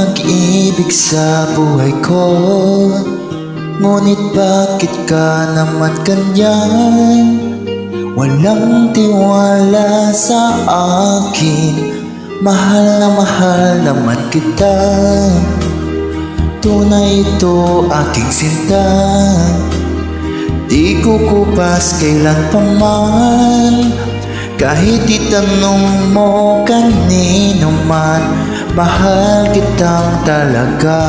pag-ibig sa buhay ko. Ngunit bakit ka naman ganyan? Walang tiwala sa akin. Mahal naman kita. Tunay ito aking sinta. Di kukupas kailan pa man. Kahit itanong mo kanino man, mahal kitang talaga.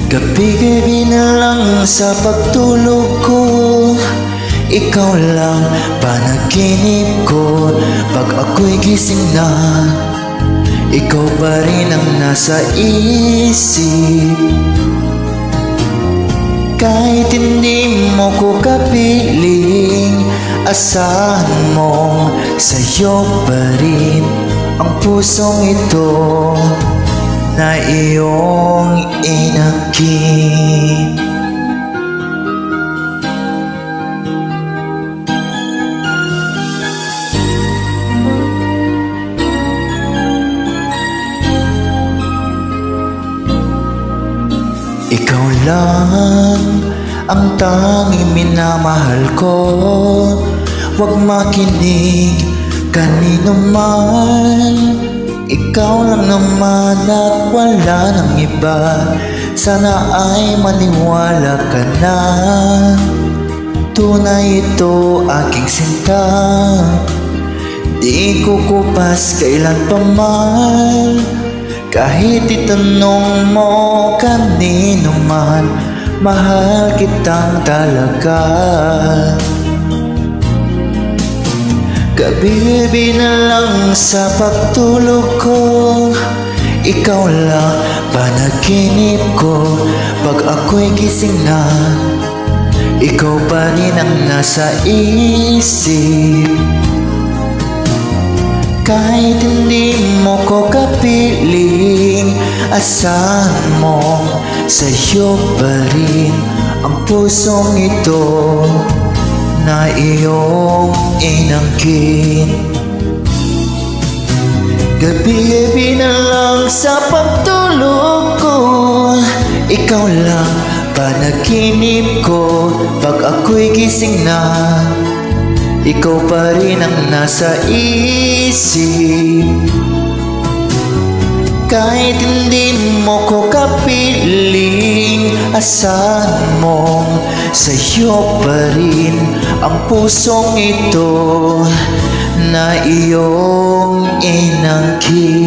Gabi-gabi na lang sa pagtulog ko, ikaw lang panaginip ko. Pag ako'y gising na, ikaw pa rin ang nasa isip. Kahit hindi mo ko kapiling, asahan mo sa'yo pa rin ang pusong ito na iyong inakit. Ikaw lang ang tanging minamahal ko. Huwag makinig kanino man. Ikaw lang naman at wala nang iba. Sana ay maniwala ka na. Tunay ito aking sinta. Di kukupas kailan pa man. Kahit itanong mo kanino man, mahal kitang talaga. Gabi-gabi na lang sa pagtulog ko, ikaw lang panaginip ko. Pag ako'y gising na, ikaw pa rin ang nasa isip. Kahit hindi mo ko kapiling, asahan mo sa'yo pa rin ang pusong ito na iyong inangkin. Gabi-gabi na lang sa pagtulog ko, ikaw lang panaginip ko. Pag ako'y gising na, ikaw pa rin ang nasa isip. Kahit hindi mo ko kapiling, asahan mo sa'yo pa rin ang pusong ito na iyong inangkin.